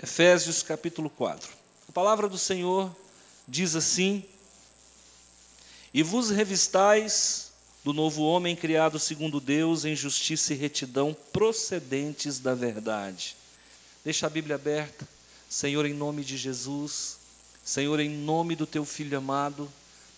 Efésios capítulo 4. A palavra do Senhor diz assim: E vos revistais do novo homem criado segundo Deus em justiça e retidão procedentes da verdade. Deixa a Bíblia aberta. Senhor, em nome de Jesus, Senhor, em nome do teu Filho amado,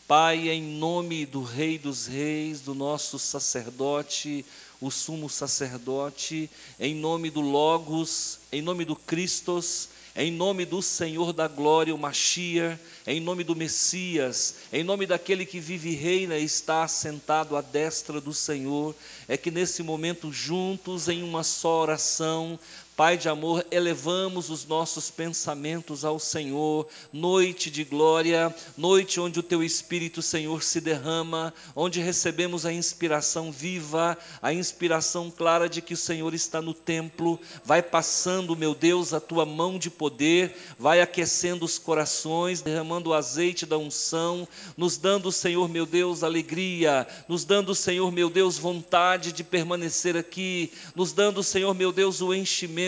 Pai, em nome do Rei dos Reis, do nosso sacerdote, o sumo sacerdote, em nome do Logos, em nome do Christos, em nome do Senhor da glória, o Mashiach, em nome do Messias, em nome daquele que vive e reina e está assentado à destra do Senhor, é que nesse momento juntos em uma só oração, Pai de amor, elevamos os nossos pensamentos ao Senhor, noite de glória, noite onde o Teu Espírito, Senhor, se derrama, onde recebemos a inspiração viva, a inspiração clara de que o Senhor está no templo, vai passando, meu Deus, a Tua mão de poder, vai aquecendo os corações, derramando o azeite da unção, nos dando, Senhor, meu Deus, alegria, nos dando, Senhor, meu Deus, vontade de permanecer aqui, nos dando, Senhor, meu Deus, o enchimento.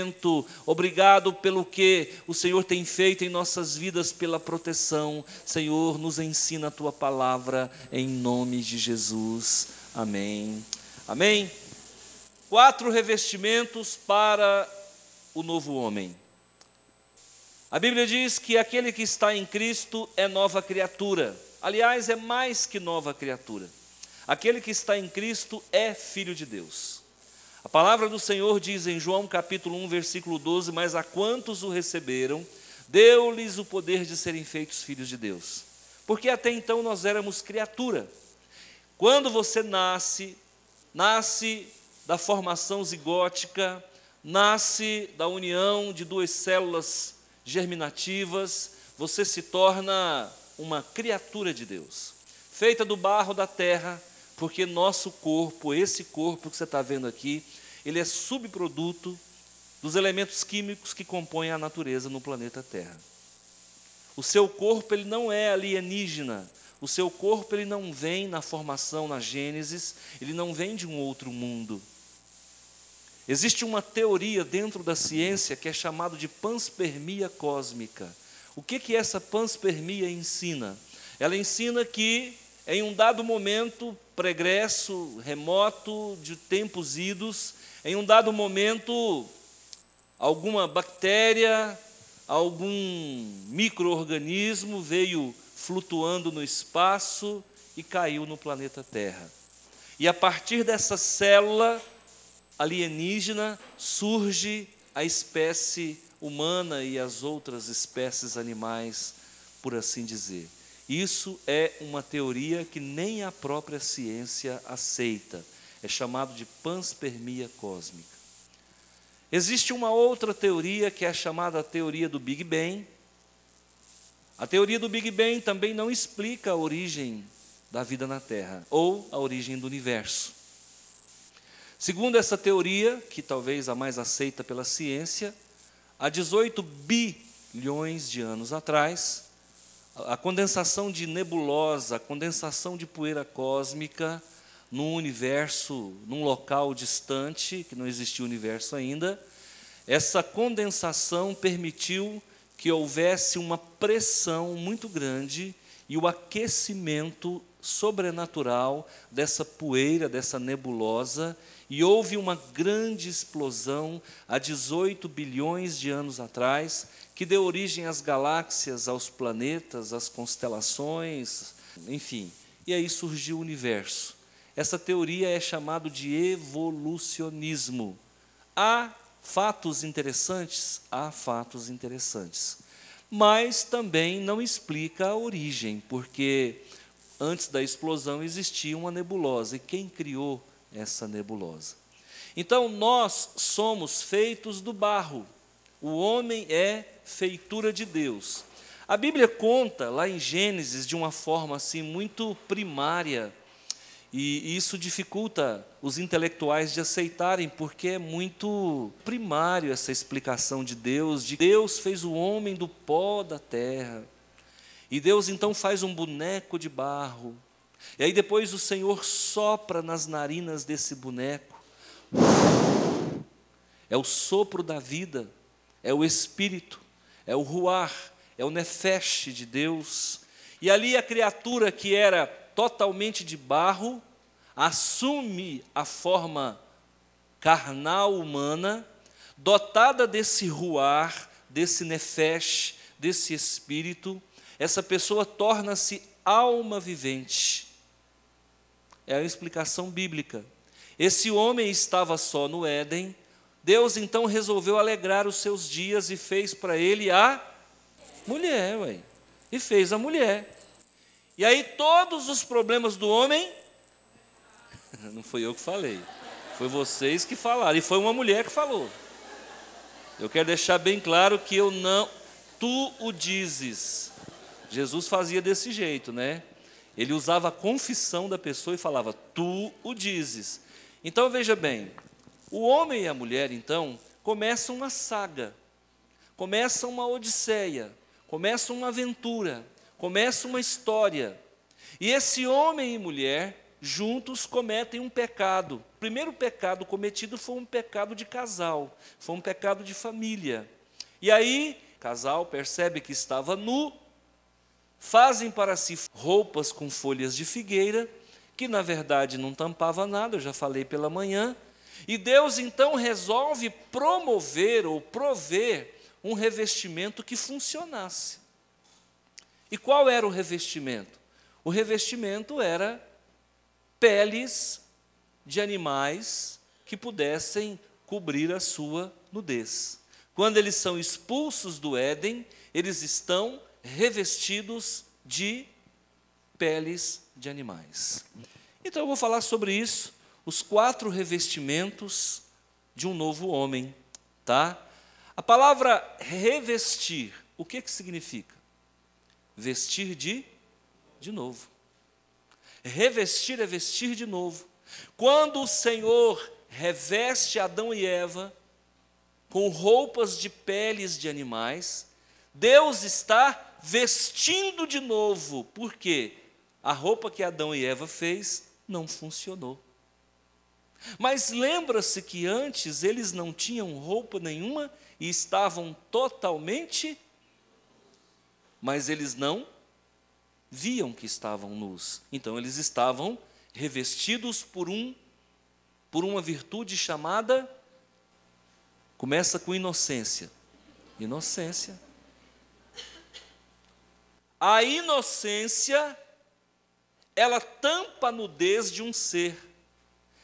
Obrigado pelo que o Senhor tem feito em nossas vidas, pela proteção. Senhor, nos ensina a Tua palavra, em nome de Jesus. Amém. Amém. 4 revestimentos para o novo homem. A Bíblia diz que aquele que está em Cristo é nova criatura. Aliás, é mais que nova criatura. Aquele que está em Cristo é filho de Deus. A palavra do Senhor diz em João capítulo 1, versículo 12, mas a quantos o receberam, deu-lhes o poder de serem feitos filhos de Deus. Porque até então nós éramos criatura. Quando você nasce da formação zigótica, nasce da união de 2 células germinativas, você se torna uma criatura de Deus, feita do barro da terra, porque nosso corpo, esse corpo que você está vendo aqui, ele é subproduto dos elementos químicos que compõem a natureza no planeta Terra. O seu corpo, ele não é alienígena, o seu corpo, ele não vem na formação, na Gênesis, ele não vem de um outro mundo. Existe uma teoria dentro da ciência que é chamada de panspermia cósmica. O que essa panspermia ensina? Ela ensina que, em um dado momento pregresso, remoto, de tempos idos, em um dado momento, alguma bactéria, algum micro-organismo veio flutuando no espaço e caiu no planeta Terra. E a partir dessa célula alienígena surge a espécie humana e as outras espécies animais, por assim dizer. Isso é uma teoria que nem a própria ciência aceita. É chamado de panspermia cósmica. Existe uma outra teoria que é chamada a teoria do Big Bang. A teoria do Big Bang também não explica a origem da vida na Terra, ou a origem do universo. Segundo essa teoria, que talvez a mais aceita pela ciência, há 18 bilhões de anos atrás, a condensação de nebulosa, a condensação de poeira cósmica num universo, num local distante, que não existia universo ainda, essa condensação permitiu que houvesse uma pressão muito grande e o aquecimento sobrenatural dessa poeira, dessa nebulosa, e houve uma grande explosão há 18 bilhões de anos atrás, que deu origem às galáxias, aos planetas, às constelações, enfim. E aí surgiu o universo. Essa teoria é chamada de evolucionismo. Há fatos interessantes? Há fatos interessantes. Mas também não explica a origem, porque antes da explosão existia uma nebulosa. E quem criou essa nebulosa? Então, nós somos feitos do barro. O homem é feitura de Deus. A Bíblia conta, lá em Gênesis, de uma forma assim muito primária, e isso dificulta os intelectuais de aceitarem, porque é muito primário essa explicação de Deus Deus fez o homem do pó da terra, E Deus então faz um boneco de barro. E aí depois o Senhor sopra nas narinas desse boneco. É o sopro da vida, é o Espírito, é o Ruach, é o Nefesh de Deus. E ali a criatura que era totalmente de barro, assume a forma carnal humana, dotada desse Ruach, desse Nefesh, desse Espírito. Essa pessoa torna-se alma vivente. É a explicação bíblica. Esse homem estava só no Éden. Deus então resolveu alegrar os seus dias e fez para ele a mulher, ué. E fez a mulher. E aí todos os problemas do homem, não foi eu que falei, foi vocês que falaram, e foi uma mulher que falou. Eu quero deixar bem claro que eu não, tu o dizes. Jesus fazia desse jeito, né? Ele usava a confissão da pessoa e falava, tu o dizes. Então veja bem, o homem e a mulher então começam uma saga, começa uma odisseia, começa uma aventura, começa uma história. E esse homem e mulher juntos cometem um pecado. O primeiro pecado cometido foi um pecado de casal, foi um pecado de família. E aí, o casal percebe que estava nu, fazem para si roupas com folhas de figueira, que na verdade não tampava nada, eu já falei pela manhã, e Deus então resolve promover ou prover um revestimento que funcionasse. E qual era o revestimento? O revestimento era peles de animais que pudessem cobrir a sua nudez. Quando eles são expulsos do Éden, eles estão revestidos de peles de animais. Então eu vou falar sobre isso, os 4 revestimentos de um novo homem, tá? A palavra revestir, o que significa? Vestir de novo. Revestir é vestir de novo. Quando o Senhor reveste Adão e Eva com roupas de peles de animais, Deus está vestindo de novo, porque a roupa que Adão e Eva fez não funcionou. Mas lembra-se que antes eles não tinham roupa nenhuma e estavam totalmente, mas eles não viam que estavam nus. Então eles estavam revestidos por uma virtude chamada, começa com inocência. Inocência. A inocência, ela tampa a nudez de um ser.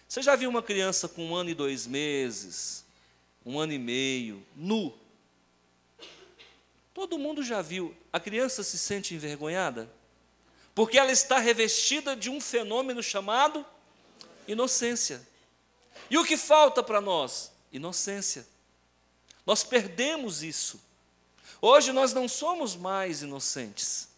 Você já viu uma criança com 1 ano e 2 meses, 1 ano e meio, nu? Todo mundo já viu. A criança se sente envergonhada? Porque ela está revestida de um fenômeno chamado inocência. E o que falta para nós? Inocência. Nós perdemos isso. Hoje nós não somos mais inocentes.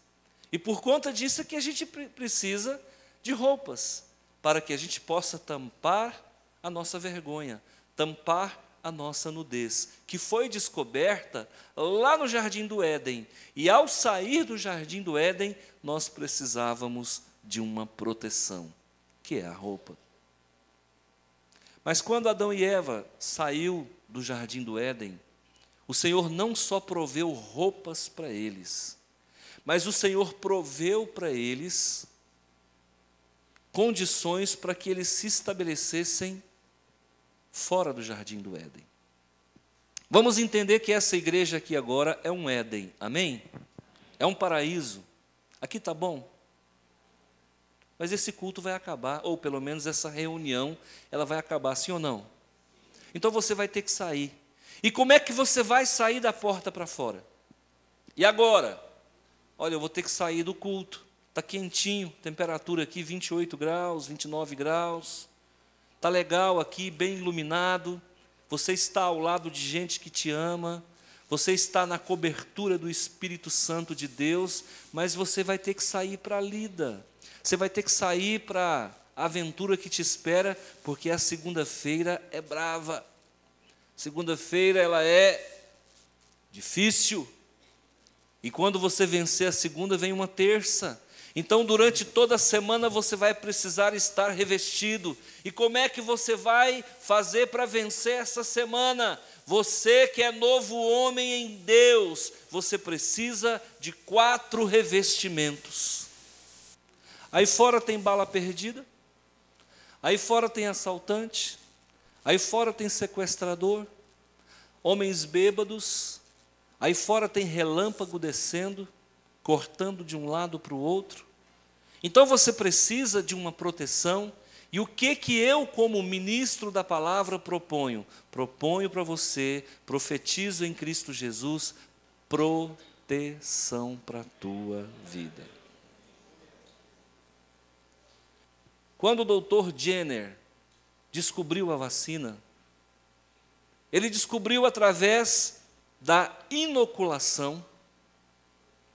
E por conta disso é que a gente precisa de roupas, para que a gente possa tampar a nossa vergonha, tampar a nossa nudez, que foi descoberta lá no Jardim do Éden. E ao sair do Jardim do Éden, nós precisávamos de uma proteção, que é a roupa. Mas quando Adão e Eva saiu do Jardim do Éden, o Senhor não só proveu roupas para eles, mas o Senhor proveu para eles condições para que eles se estabelecessem fora do Jardim do Éden. Vamos entender que essa igreja aqui agora é um Éden, amém? É um paraíso. Aqui está bom? Mas esse culto vai acabar, ou pelo menos essa reunião, ela vai acabar, sim ou não? Então você vai ter que sair. E como é que você vai sair da porta para fora? E agora? Olha, eu vou ter que sair do culto. Está quentinho, temperatura aqui 28 graus, 29 graus. Está legal aqui, bem iluminado. Você está ao lado de gente que te ama. Você está na cobertura do Espírito Santo de Deus. Mas você vai ter que sair para a lida. Você vai ter que sair para a aventura que te espera, porque a segunda-feira é brava. Segunda-feira ela é difícil. E quando você vencer a segunda, vem uma terça. Então, durante toda a semana, você vai precisar estar revestido. E como é que você vai fazer para vencer essa semana? Você que é novo homem em Deus, você precisa de 4 revestimentos. Aí fora tem bala perdida, aí fora tem assaltante, aí fora tem sequestrador, homens bêbados, aí fora tem relâmpago descendo, cortando de um lado para o outro. Então você precisa de uma proteção. E o que eu, como ministro da palavra, proponho? Proponho para você, profetizo em Cristo Jesus, proteção para a tua vida. Quando o doutor Jenner descobriu a vacina, ele descobriu através da inoculação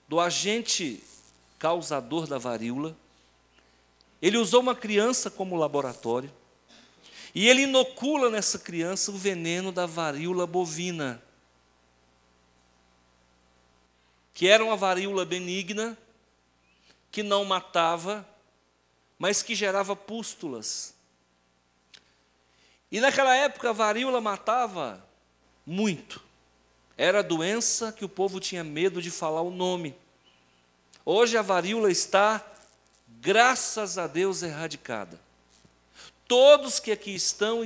do agente causador da varíola. Ele usou uma criança como laboratório e ele inocula nessa criança o veneno da varíola bovina, que era uma varíola benigna, que não matava, mas que gerava pústulas. E naquela época a varíola matava muito. Era a doença que o povo tinha medo de falar o nome. Hoje a varíola está, graças a Deus, erradicada. Todos que aqui estão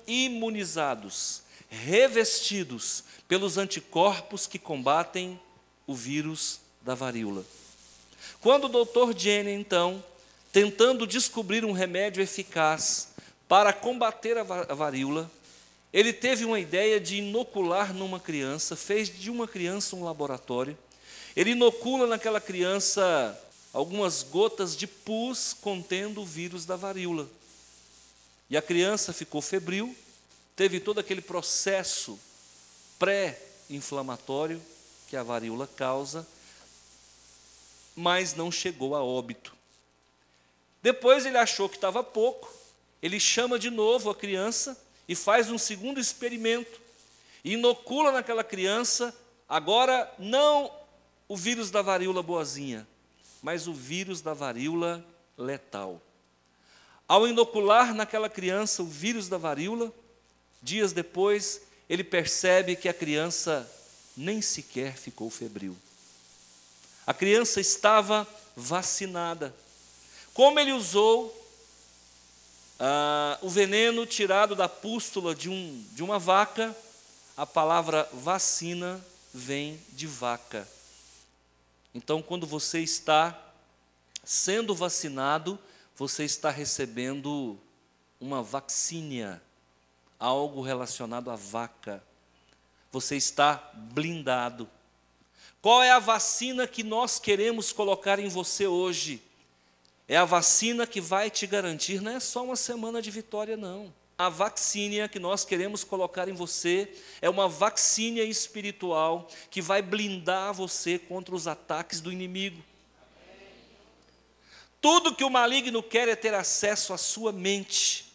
imunizados, revestidos pelos anticorpos que combatem o vírus da varíola. Quando o doutor Jenner, então, tentando descobrir um remédio eficaz para combater a varíola, ele teve uma ideia de inocular numa criança, fez de uma criança um laboratório. Ele inocula naquela criança algumas gotas de pus contendo o vírus da varíola. E a criança ficou febril, teve todo aquele processo pré-inflamatório que a varíola causa, mas não chegou a óbito. Depois ele achou que estava pouco, ele chama de novo a criança e faz um segundo experimento, e inocula naquela criança, agora não o vírus da varíola boazinha, mas o vírus da varíola letal. Ao inocular naquela criança o vírus da varíola, dias depois, ele percebe que a criança nem sequer ficou febril. A criança estava vacinada. Como ele usou o veneno tirado da pústula de uma vaca, a palavra vacina vem de vaca. Então, quando você está sendo vacinado, você está recebendo uma vaccínia, algo relacionado à vaca. Você está blindado. Qual é a vacina que nós queremos colocar em você hoje? É a vacina que vai te garantir, não é só uma semana de vitória, não. A vacina que nós queremos colocar em você é uma vacina espiritual que vai blindar você contra os ataques do inimigo. Tudo que o maligno quer é ter acesso à sua mente.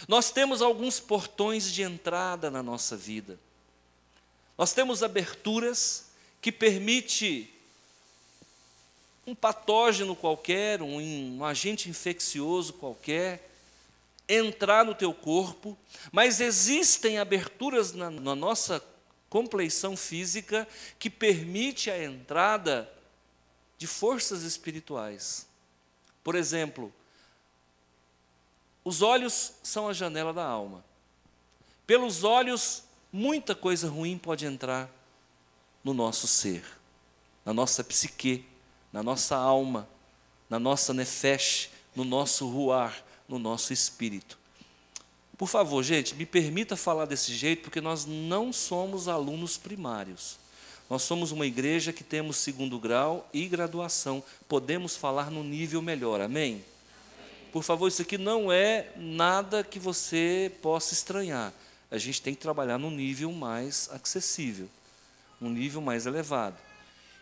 Nós temos alguns portões de entrada na nossa vida. Nós temos aberturas que permitem um patógeno qualquer, um agente infeccioso qualquer, entrar no teu corpo, mas existem aberturas na nossa compleição física que permite a entrada de forças espirituais. Por exemplo, os olhos são a janela da alma. Pelos olhos, muita coisa ruim pode entrar no nosso ser, na nossa psique, na nossa alma, na nossa nefesh, no nosso ruar, no nosso espírito. Por favor, gente, me permita falar desse jeito, porque nós não somos alunos primários. Nós somos uma igreja que temos 2º grau e graduação. Podemos falar no nível melhor, amém? Por favor, isso aqui não é nada que você possa estranhar. A gente tem que trabalhar num nível mais acessível, um nível mais elevado.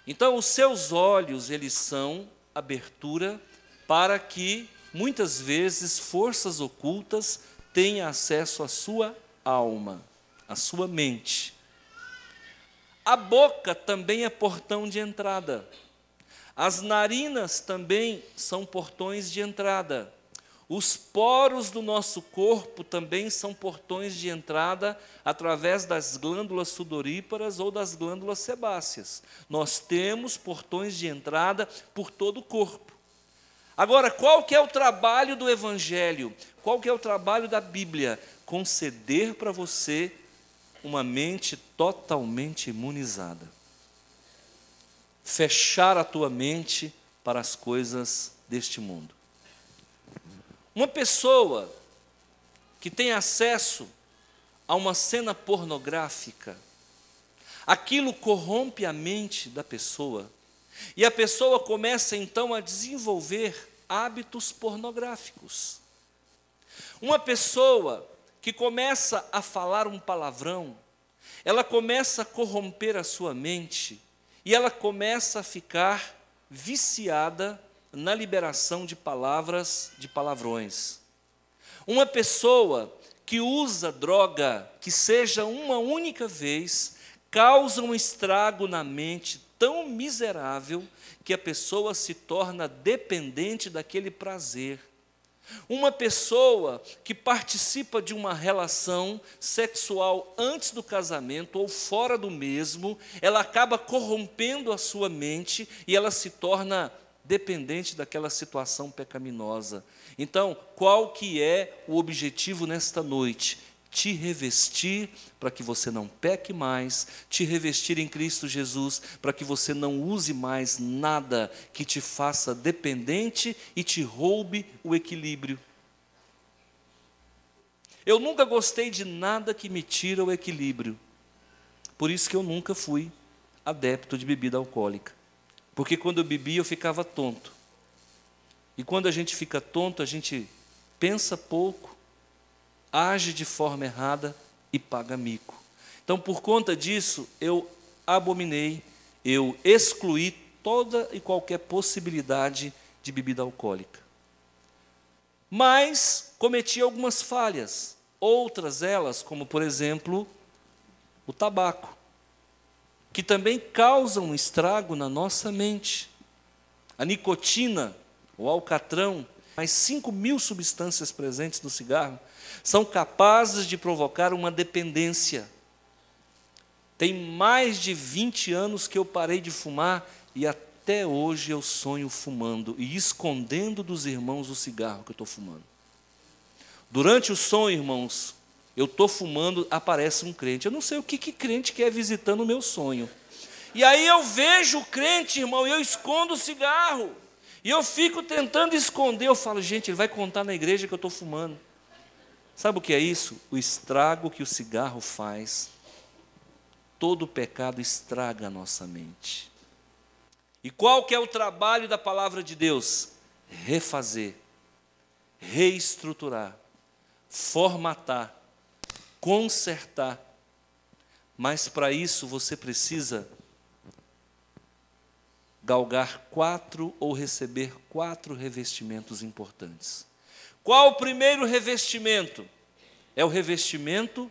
Então, os seus olhos, eles são abertura para que, muitas vezes, forças ocultas tenham acesso à sua alma, à sua mente. A boca também é portão de entrada. As narinas também são portões de entrada. Os poros do nosso corpo também são portões de entrada através das glândulas sudoríparas ou das glândulas sebáceas. Nós temos portões de entrada por todo o corpo. Agora, qual que é o trabalho do Evangelho? Qual que é o trabalho da Bíblia? Conceder para você uma mente totalmente imunizada. Fechar a tua mente para as coisas deste mundo. Uma pessoa que tem acesso a uma cena pornográfica, aquilo corrompe a mente da pessoa, e a pessoa começa então a desenvolver hábitos pornográficos. Uma pessoa que começa a falar um palavrão, ela começa a corromper a sua mente, e ela começa a ficar viciada na liberação de palavras, de palavrões. Uma pessoa que usa droga, que seja uma única vez, causa um estrago na mente tão miserável que a pessoa se torna dependente daquele prazer. Uma pessoa que participa de uma relação sexual antes do casamento ou fora do mesmo, ela acaba corrompendo a sua mente e ela se torna dependente daquela situação pecaminosa. Então, qual que é o objetivo nesta noite? Te revestir para que você não peque mais, te revestir em Cristo Jesus para que você não use mais nada que te faça dependente e te roube o equilíbrio. Eu nunca gostei de nada que me tira o equilíbrio. Por isso que eu nunca fui adepto de bebida alcoólica. Porque quando eu bebia eu ficava tonto. E quando a gente fica tonto, a gente pensa pouco, age de forma errada e paga mico. Então, por conta disso, eu abominei, eu excluí toda e qualquer possibilidade de bebida alcoólica. Mas cometi algumas falhas, outras elas, como por exemplo, o tabaco, que também causa um estrago na nossa mente. A nicotina, o alcatrão, mais 5.000 substâncias presentes no cigarro, são capazes de provocar uma dependência. Tem mais de 20 anos que eu parei de fumar e até hoje eu sonho fumando e escondendo dos irmãos o cigarro que eu estou fumando. Durante o sonho, irmãos, eu estou fumando, aparece um crente. Eu não sei o que crente quer visitando o meu sonho. E aí eu vejo o crente, irmão, e eu escondo o cigarro. E eu fico tentando esconder. Eu falo, gente, ele vai contar na igreja que eu estou fumando. Sabe o que é isso? O estrago que o cigarro faz. Todo pecado estraga a nossa mente. E qual que é o trabalho da palavra de Deus? Refazer, reestruturar, formatar, consertar. Mas para isso você precisa galgar 4 ou receber 4 revestimentos importantes. Qual o primeiro revestimento? É o revestimento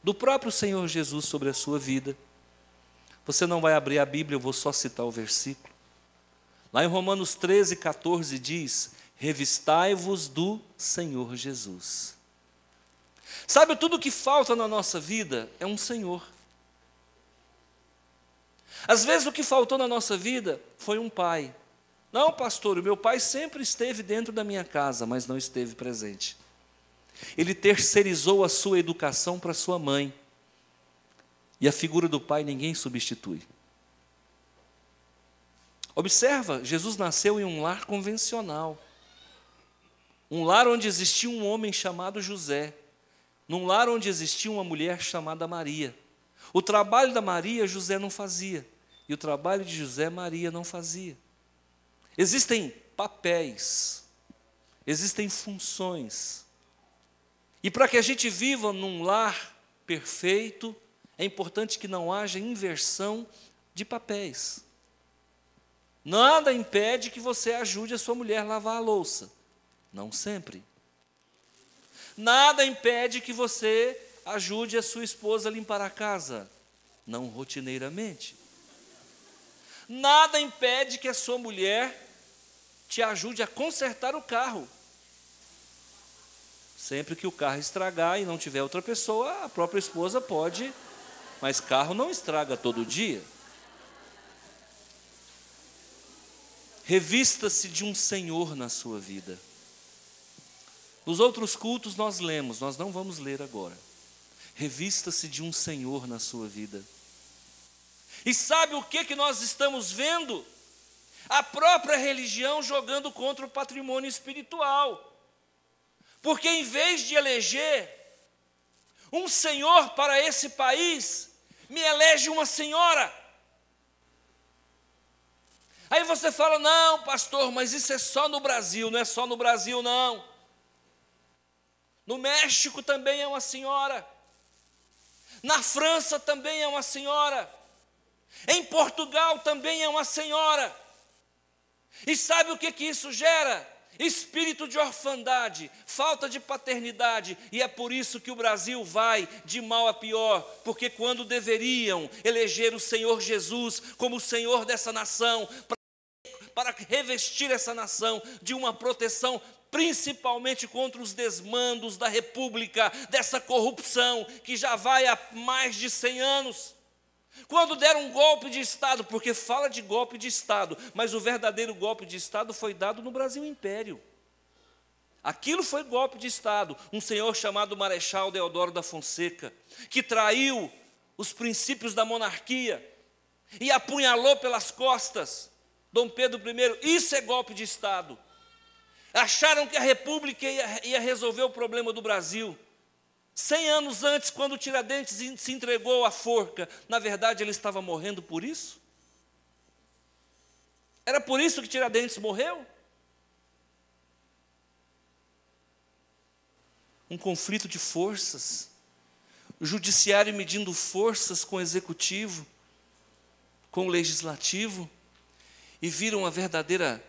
do próprio Senhor Jesus sobre a sua vida. Você não vai abrir a Bíblia, eu vou só citar o versículo. Lá em Romanos 13, 14 diz: revistai-vos do Senhor Jesus. Sabe, tudo que falta na nossa vida é um Senhor. Às vezes o que faltou na nossa vida foi um pai. Não, pastor, o meu pai sempre esteve dentro da minha casa, mas não esteve presente. Ele terceirizou a sua educação para sua mãe. E a figura do pai ninguém substitui. Observa, Jesus nasceu em um lar convencional. Um lar onde existia um homem chamado José. Num lar onde existia uma mulher chamada Maria. O trabalho da Maria, José não fazia. E o trabalho de José, Maria não fazia. Existem papéis. Existem funções. E para que a gente viva num lar perfeito, é importante que não haja inversão de papéis. Nada impede que você ajude a sua mulher a lavar a louça. Não sempre. Nada impede que você ajude a sua esposa a limpar a casa. não rotineiramente. Nada impede que a sua mulher te ajude a consertar o carro. Sempre que o carro estragar e não tiver outra pessoa, a própria esposa pode, mas carro não estraga todo dia. Revista-se de um Senhor na sua vida. Nos outros cultos nós lemos, nós não vamos ler agora. Revista-se de um Senhor na sua vida. E sabe o que nós estamos vendo? A própria religião jogando contra o patrimônio espiritual. Porque em vez de eleger um senhor para esse país, me elege uma senhora. Aí você fala, não, pastor, mas isso é só no Brasil. Não é só no Brasil, não. No México também é uma senhora. Na França também é uma senhora. Em Portugal também é uma senhora. E sabe o que isso gera? Espírito de orfandade, falta de paternidade. E é por isso que o Brasil vai de mal a pior. Porque quando deveriam eleger o Senhor Jesus como o Senhor dessa nação, para revestir essa nação de uma proteção, principalmente contra os desmandos da república, dessa corrupção que já vai há mais de 100 anos. Quando deram um golpe de Estado, porque fala de golpe de Estado, mas o verdadeiro golpe de Estado foi dado no Brasil Império. Aquilo foi golpe de Estado. Um senhor chamado Marechal Deodoro da Fonseca, que traiu os princípios da monarquia e apunhalou pelas costas Dom Pedro I. Isso é golpe de Estado. Acharam que a república ia resolver o problema do Brasil. 100 anos antes, quando o Tiradentes se entregou à forca, na verdade ele estava morrendo por isso? Era por isso que Tiradentes morreu? Um conflito de forças, o judiciário medindo forças com o executivo, com o legislativo, e viram uma verdadeira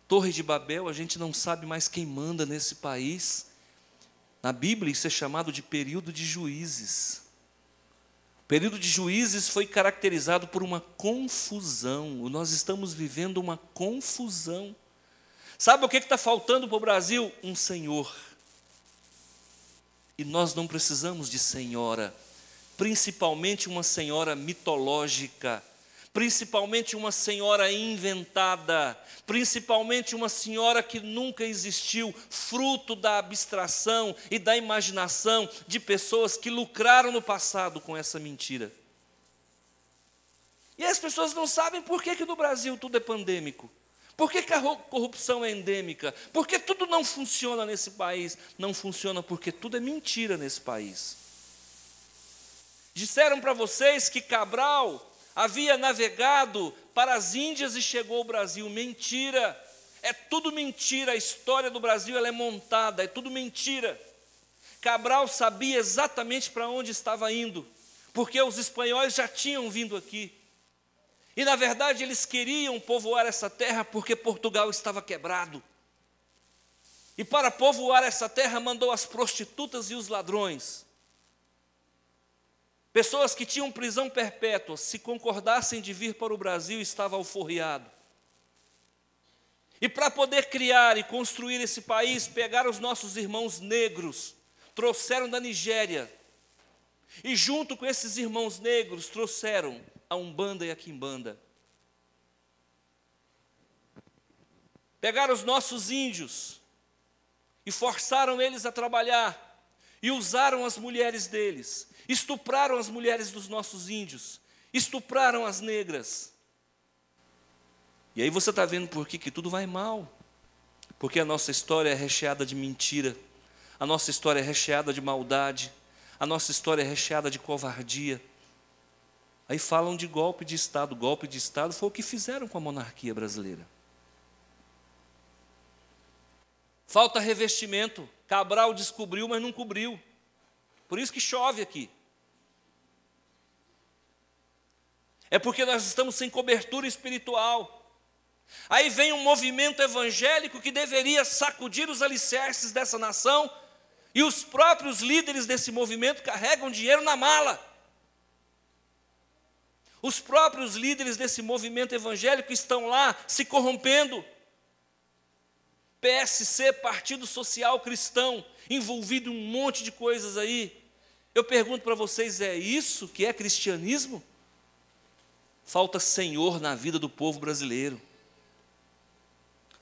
Torre de Babel. A gente não sabe mais quem manda nesse país. Na Bíblia isso é chamado de período de juízes. O período de juízes foi caracterizado por uma confusão. Nós estamos vivendo uma confusão. Sabe o que está faltando para o Brasil? Um senhor. E nós não precisamos de senhora, principalmente uma senhora mitológica, principalmente uma senhora inventada, principalmente uma senhora que nunca existiu, fruto da abstração e da imaginação de pessoas que lucraram no passado com essa mentira. E as pessoas não sabem por que no Brasil tudo é pandêmico, por que a corrupção é endêmica, por que tudo não funciona nesse país. Não funciona porque tudo é mentira nesse país. Disseram para vocês que Cabral havia navegado para as Índias e chegou ao Brasil. Mentira, é tudo mentira. A história do Brasil ela é montada, é tudo mentira. Cabral sabia exatamente para onde estava indo, porque os espanhóis já tinham vindo aqui. E na verdade eles queriam povoar essa terra porque Portugal estava quebrado. E para povoar essa terra mandou as prostitutas e os ladrões. Pessoas que tinham prisão perpétua, se concordassem de vir para o Brasil, estava alforriado. E para poder criar e construir esse país, pegaram os nossos irmãos negros, trouxeram da Nigéria. E junto com esses irmãos negros, trouxeram a Umbanda e a Quimbanda. Pegaram os nossos índios e forçaram eles a trabalhar. E usaram as mulheres deles, estupraram as mulheres dos nossos índios, estupraram as negras. E aí você está vendo por que tudo vai mal. Porque a nossa história é recheada de mentira, a nossa história é recheada de maldade, a nossa história é recheada de covardia. Aí falam de golpe de Estado. Golpe de Estado foi o que fizeram com a monarquia brasileira. Falta revestimento. Cabral descobriu, mas não cobriu. Por isso que chove aqui. É porque nós estamos sem cobertura espiritual. Aí vem um movimento evangélico que deveria sacudir os alicerces dessa nação, e os próprios líderes desse movimento carregam dinheiro na mala. Os próprios líderes desse movimento evangélico estão lá se corrompendo. PSC, Partido Social Cristão, envolvido em um monte de coisas aí. Eu pergunto para vocês, é isso que é cristianismo? Falta Senhor na vida do povo brasileiro.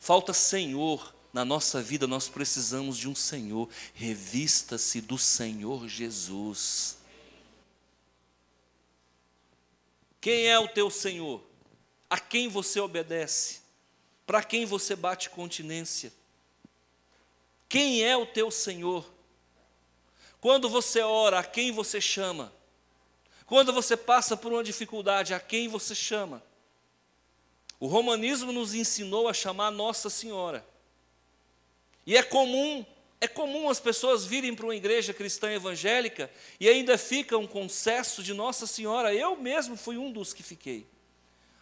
Falta Senhor na nossa vida, nós precisamos de um Senhor. Revista-se do Senhor Jesus. Quem é o teu Senhor? A quem você obedece? Para quem você bate continência? Quem é o teu Senhor? Quando você ora, a quem você chama? Quando você passa por uma dificuldade, a quem você chama? O romanismo nos ensinou a chamar Nossa Senhora. E é comum as pessoas virem para uma igreja cristã evangélica e ainda ficam com um cesso de Nossa Senhora. Eu mesmo fui um dos que fiquei.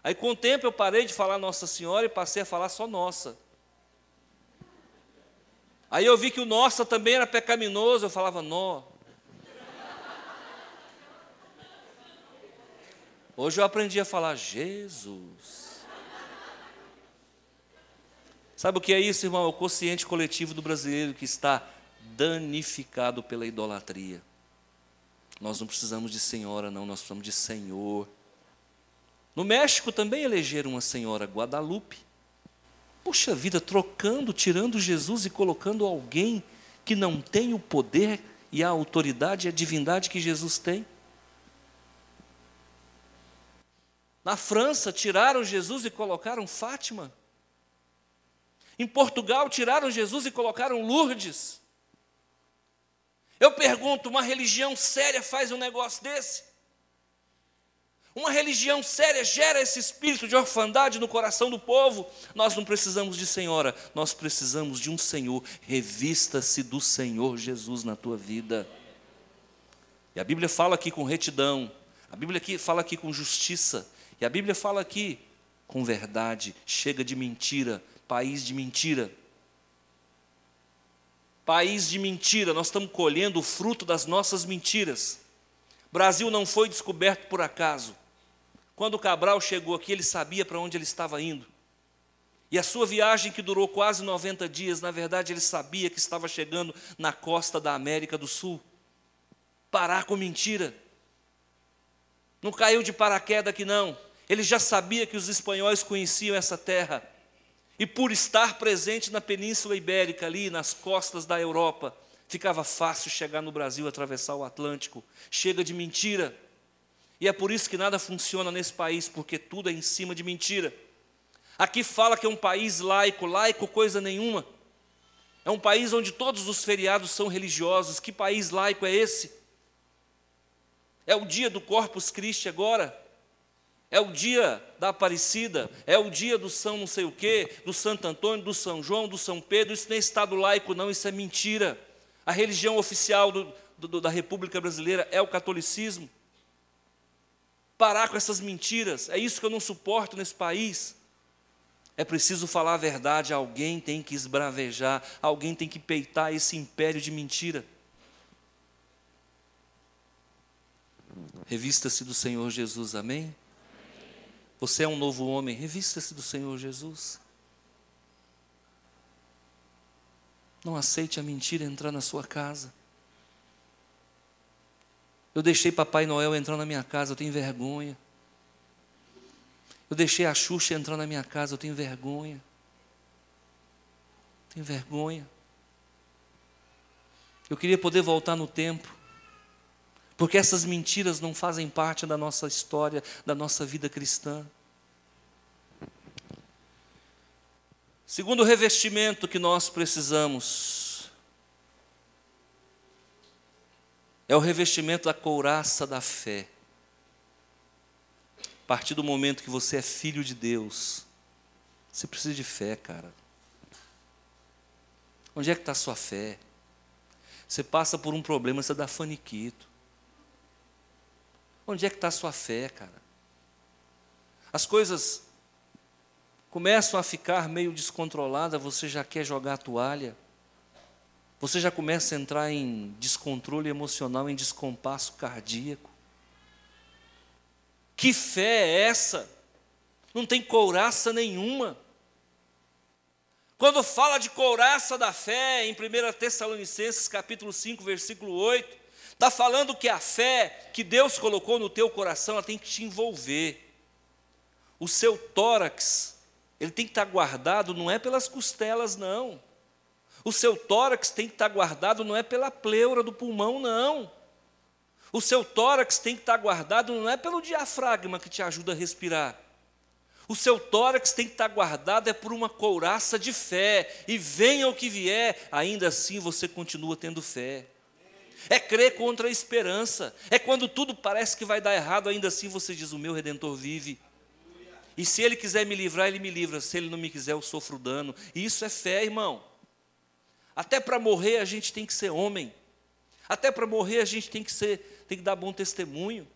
Aí com o tempo eu parei de falar Nossa Senhora e passei a falar só Nossa. Aí eu vi que o Nossa também era pecaminoso, eu falava Nó. Hoje eu aprendi a falar Jesus. Sabe o que é isso, irmão? É o consciente coletivo do brasileiro que está danificado pela idolatria. Nós não precisamos de senhora, não, nós precisamos de Senhor. No México também elegeram uma senhora, Guadalupe. Puxa vida, trocando, tirando Jesus e colocando alguém que não tem o poder e a autoridade e a divindade que Jesus tem. Na França, tiraram Jesus e colocaram Fátima. Em Portugal, tiraram Jesus e colocaram Lourdes. Eu pergunto, uma religião séria faz um negócio desse? Uma religião séria gera esse espírito de orfandade no coração do povo? Nós não precisamos de senhora, nós precisamos de um Senhor. Revista-se do Senhor Jesus na tua vida. E a Bíblia fala aqui com retidão, a Bíblia aqui fala aqui com justiça, e a Bíblia fala aqui com verdade. Chega de mentira, país de mentira. País de mentira, nós estamos colhendo o fruto das nossas mentiras. O Brasil não foi descoberto por acaso. Quando o Cabral chegou aqui, ele sabia para onde ele estava indo. E a sua viagem, que durou quase 90 dias, na verdade ele sabia que estava chegando na costa da América do Sul. Parar com mentira. Não caiu de paraquedas aqui não. Ele já sabia que os espanhóis conheciam essa terra. E por estar presente na Península Ibérica, ali nas costas da Europa, ficava fácil chegar no Brasil, atravessar o Atlântico. Chega de mentira. E é por isso que nada funciona nesse país, porque tudo é em cima de mentira. Aqui fala que é um país laico, laico coisa nenhuma. É um país onde todos os feriados são religiosos. Que país laico é esse? É o dia do Corpus Christi agora. É o dia da Aparecida, é o dia do São não sei o quê, do Santo Antônio, do São João, do São Pedro. Isso não é Estado laico não, isso é mentira. A religião oficial da República Brasileira é o catolicismo. Parar com essas mentiras, é isso que eu não suporto nesse país. É preciso falar a verdade, alguém tem que esbravejar, alguém tem que peitar esse império de mentira. Revista-se do Senhor Jesus, amém? Você é um novo homem, revista-se do Senhor Jesus. Não aceite a mentira entrar na sua casa. Eu deixei Papai Noel entrar na minha casa, eu tenho vergonha. Eu deixei a Xuxa entrar na minha casa, eu tenho vergonha. Tenho vergonha. Eu queria poder voltar no tempo, porque essas mentiras não fazem parte da nossa história, da nossa vida cristã. Segundo revestimento que nós precisamos é o revestimento da couraça da fé. A partir do momento que você é filho de Deus, você precisa de fé, cara. Onde é que está a sua fé? Você passa por um problema, você dá faniquito. Onde é que está a sua fé, cara? As coisas começam a ficar meio descontroladas, você já quer jogar a toalha. Você já começa a entrar em descontrole emocional, em descompasso cardíaco. Que fé é essa? Não tem couraça nenhuma. Quando fala de couraça da fé, em 1 Tessalonicenses capítulo 5, versículo 8, está falando que a fé que Deus colocou no teu coração, ela tem que te envolver. O seu tórax, ele tem que estar guardado, não é pelas costelas, não. O seu tórax tem que estar guardado, não é pela pleura do pulmão, não. O seu tórax tem que estar guardado, não é pelo diafragma que te ajuda a respirar. O seu tórax tem que estar guardado, é por uma couraça de fé. E venha o que vier, ainda assim você continua tendo fé. É crer contra a esperança. É quando tudo parece que vai dar errado, ainda assim você diz, o meu Redentor vive. E se Ele quiser me livrar, Ele me livra. Se Ele não me quiser, eu sofro dano. E isso é fé, irmão. Até para morrer a gente tem que ser homem. Até para morrer a gente tem que dar bom testemunho.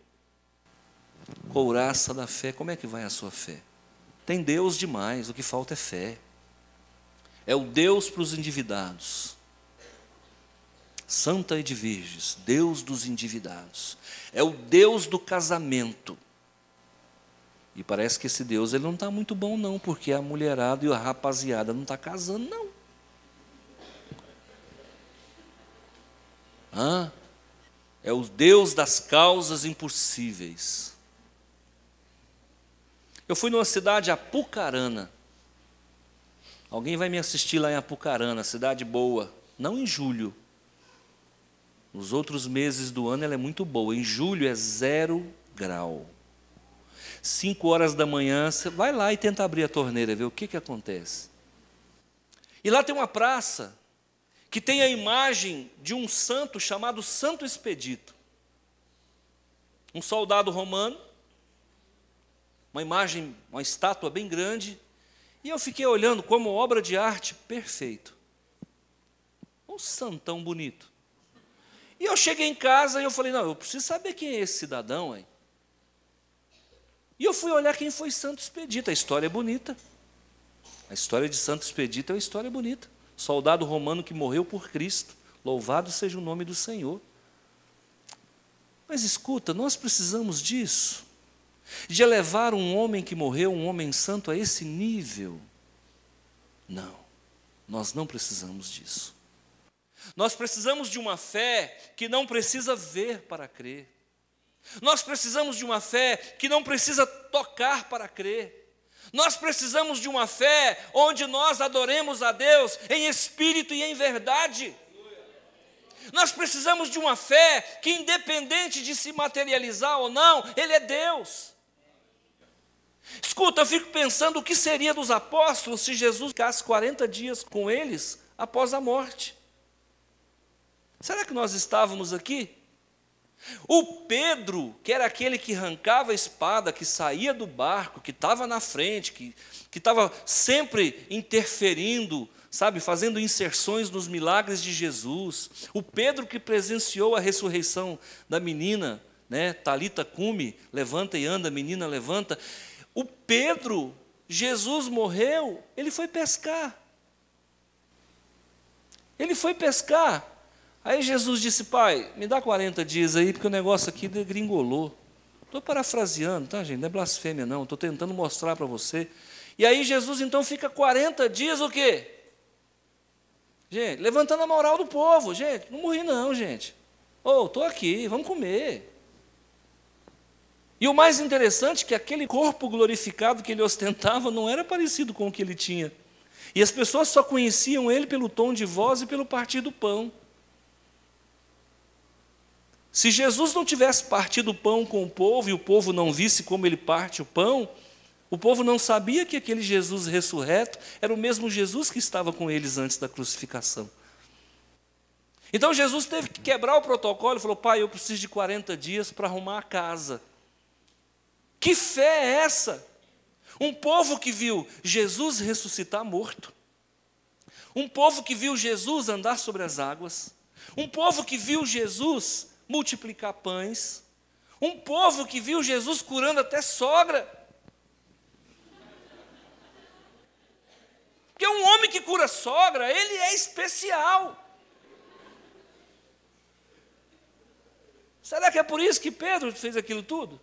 Couraça da fé, como é que vai a sua fé? Tem Deus demais, o que falta é fé. É o Deus para os endividados. Santa Edviges, Deus dos endividados. É o Deus do casamento. E parece que esse Deus ele não está muito bom não, porque a mulherada e a rapaziada não está casando não. É o Deus das causas impossíveis. Eu fui numa cidade, Apucarana. Alguém vai me assistir lá em Apucarana, cidade boa. Não em julho. Nos outros meses do ano ela é muito boa. Em julho é 0 grau. 5 horas da manhã, você vai lá e tenta abrir a torneira, ver o que acontece. E lá tem uma praça que tem a imagem de um santo chamado Santo Expedito. Um soldado romano, uma imagem, uma estátua bem grande, e eu fiquei olhando como obra de arte perfeito. Um santão bonito. E eu cheguei em casa e eu falei, não, eu preciso saber quem é esse cidadão, hein? E eu fui olhar quem foi Santo Expedito. A história é bonita. A história de Santo Expedito é uma história bonita. Soldado romano que morreu por Cristo. Louvado seja o nome do Senhor. Mas escuta, nós precisamos disso. De elevar um homem que morreu, um homem santo, a esse nível. Não, nós não precisamos disso. Nós precisamos de uma fé que não precisa ver para crer. Nós precisamos de uma fé que não precisa tocar para crer. Nós precisamos de uma fé onde nós adoremos a Deus em espírito e em verdade. Nós precisamos de uma fé que, independente de se materializar ou não, Ele é Deus. Escuta, eu fico pensando o que seria dos apóstolos se Jesus ficasse 40 dias com eles após a morte. Será que nós estávamos aqui? O Pedro, que era aquele que arrancava a espada, que saía do barco, que estava na frente, que estava sempre interferindo, sabe, fazendo inserções nos milagres de Jesus. O Pedro que presenciou a ressurreição da menina, né, Talita cumi, levanta e anda, menina levanta. O Pedro, Jesus morreu, ele foi pescar. Ele foi pescar. Aí Jesus disse, pai, me dá 40 dias aí, porque o negócio aqui degringolou. Estou parafraseando, tá, gente? Não é blasfêmia, não. Estou tentando mostrar para você. E aí Jesus, então, fica 40 dias o quê? Gente, levantando a moral do povo. Gente, não morri não, gente. Estou aqui, vamos comer. E o mais interessante é que aquele corpo glorificado que ele ostentava não era parecido com o que ele tinha. E as pessoas só conheciam ele pelo tom de voz e pelo partir do pão. Se Jesus não tivesse partido o pão com o povo e o povo não visse como ele parte o pão, o povo não sabia que aquele Jesus ressurreto era o mesmo Jesus que estava com eles antes da crucificação. Então Jesus teve que quebrar o protocolo e falou, pai, eu preciso de 40 dias para arrumar a casa. Que fé é essa? Um povo que viu Jesus ressuscitar morto. Um povo que viu Jesus andar sobre as águas. Um povo que viu Jesus multiplicar pães. Um povo que viu Jesus curando até sogra. Porque um homem que cura sogra, ele é especial. Será que é por isso que Pedro fez aquilo tudo?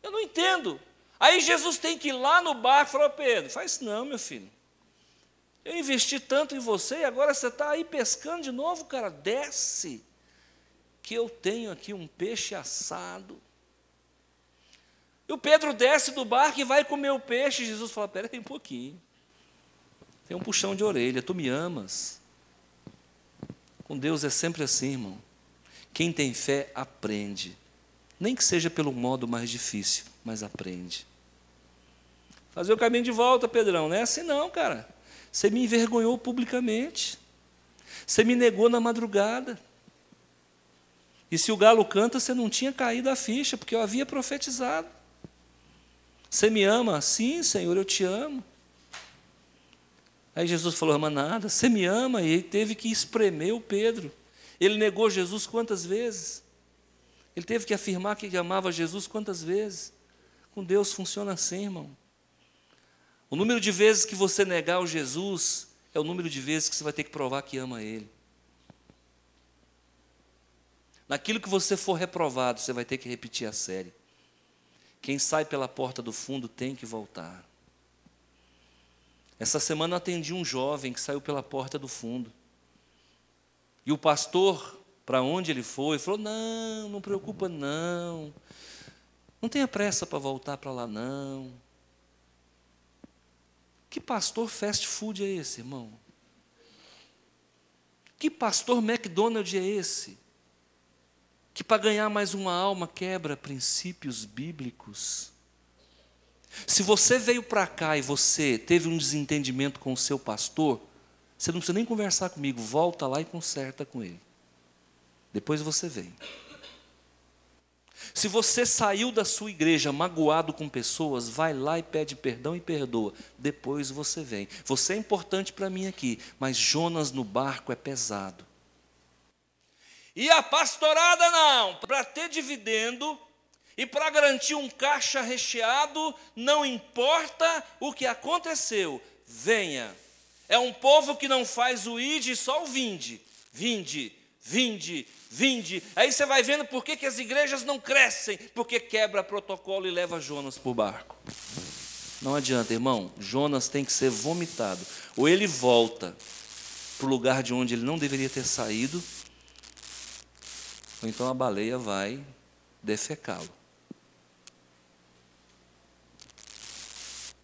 Eu não entendo. Aí Jesus tem que ir lá no barco e falar: Pedro, faz isso não, meu filho. Eu investi tanto em você e agora você está aí pescando de novo, cara. Desce, que eu tenho aqui um peixe assado. E o Pedro desce do barco e vai comer o peixe. E Jesus fala: pera aí um pouquinho. Tem um puxão de orelha, tu me amas. Com Deus é sempre assim, irmão. Quem tem fé, aprende. Nem que seja pelo modo mais difícil, mas aprende. Fazer o caminho de volta, Pedrão, não é assim não, cara. Você me envergonhou publicamente. Você me negou na madrugada. E se o galo canta, você não tinha caído a ficha, porque eu havia profetizado. Você me ama? Sim, Senhor, eu te amo. Aí Jesus falou: ama nada. Você me ama? E ele teve que espremer o Pedro. Ele negou Jesus quantas vezes? Ele teve que afirmar que amava Jesus quantas vezes? Com Deus funciona assim, irmão. O número de vezes que você negar o Jesus é o número de vezes que você vai ter que provar que ama Ele. Naquilo que você for reprovado, você vai ter que repetir a série. Quem sai pela porta do fundo tem que voltar. Essa semana eu atendi um jovem que saiu pela porta do fundo. E o pastor, para onde ele foi, falou: não, não preocupa não. Não tenha pressa para voltar para lá não. Que pastor fast food é esse, irmão? Que pastor McDonald's é esse? Que para ganhar mais uma alma quebra princípios bíblicos. Se você veio para cá e você teve um desentendimento com o seu pastor, você não precisa nem conversar comigo, volta lá e conserta com ele. Depois você vem. Se você saiu da sua igreja magoado com pessoas, vai lá e pede perdão e perdoa. Depois você vem. Você é importante para mim aqui, mas Jonas no barco é pesado. E a pastorada não. Para ter dividendo e para garantir um caixa recheado, não importa o que aconteceu, venha. É um povo que não faz o ide, só o vinde. Vinde, vinde, vinde. Aí você vai vendo por que as igrejas não crescem, porque quebra protocolo e leva Jonas para o barco. Não adianta, irmão, Jonas tem que ser vomitado. Ou ele volta para o lugar de onde ele não deveria ter saído, ou então a baleia vai defecá-lo.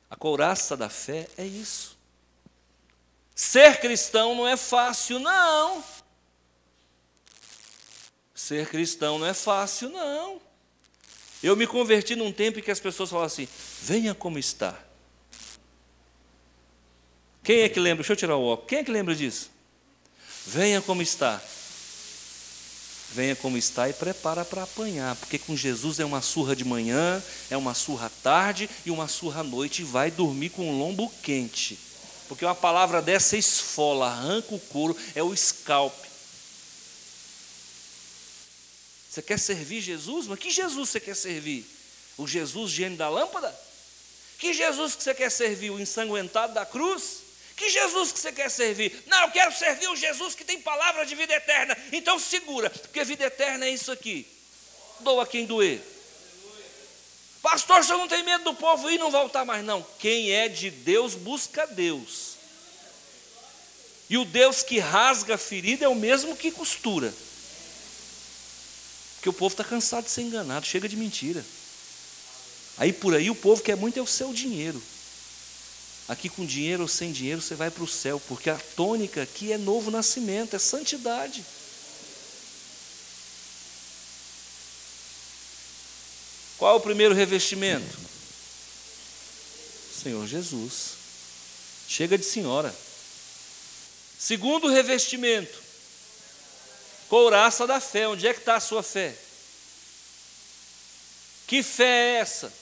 A couraça da fé é isso. Ser cristão não é fácil, não. Ser cristão não é fácil, não. Eu me converti num tempo em que as pessoas falavam assim: venha como está. Quem é que lembra? Deixa eu tirar o óculos. Quem é que lembra disso? Venha como está. Venha como está e prepara para apanhar, porque com Jesus é uma surra de manhã, é uma surra à tarde e uma surra à noite, e vai dormir com um lombo quente. Porque uma palavra dessa esfola, arranca o couro, é o scalp. Você quer servir Jesus? Mas que Jesus você quer servir? O Jesus gênio da lâmpada? Que Jesus que você quer servir? O ensanguentado da cruz? Que Jesus que você quer servir? Não, eu quero servir o Jesus que tem palavra de vida eterna. Então segura, porque vida eterna é isso aqui. Doa quem doer. Pastor, você não tem medo do povo ir e não voltar mais? Não. Quem é de Deus, busca Deus. E o Deus que rasga a ferida é o mesmo que costura. Porque o povo está cansado de ser enganado, chega de mentira. Aí por aí o povo quer muito é o seu dinheiro. Aqui com dinheiro ou sem dinheiro você vai para o céu, porque a tônica aqui é novo nascimento, é santidade. Qual é o primeiro revestimento? Senhor Jesus. Chega de senhora. Segundo revestimento, couraça da fé. Onde é que está a sua fé? Que fé é essa?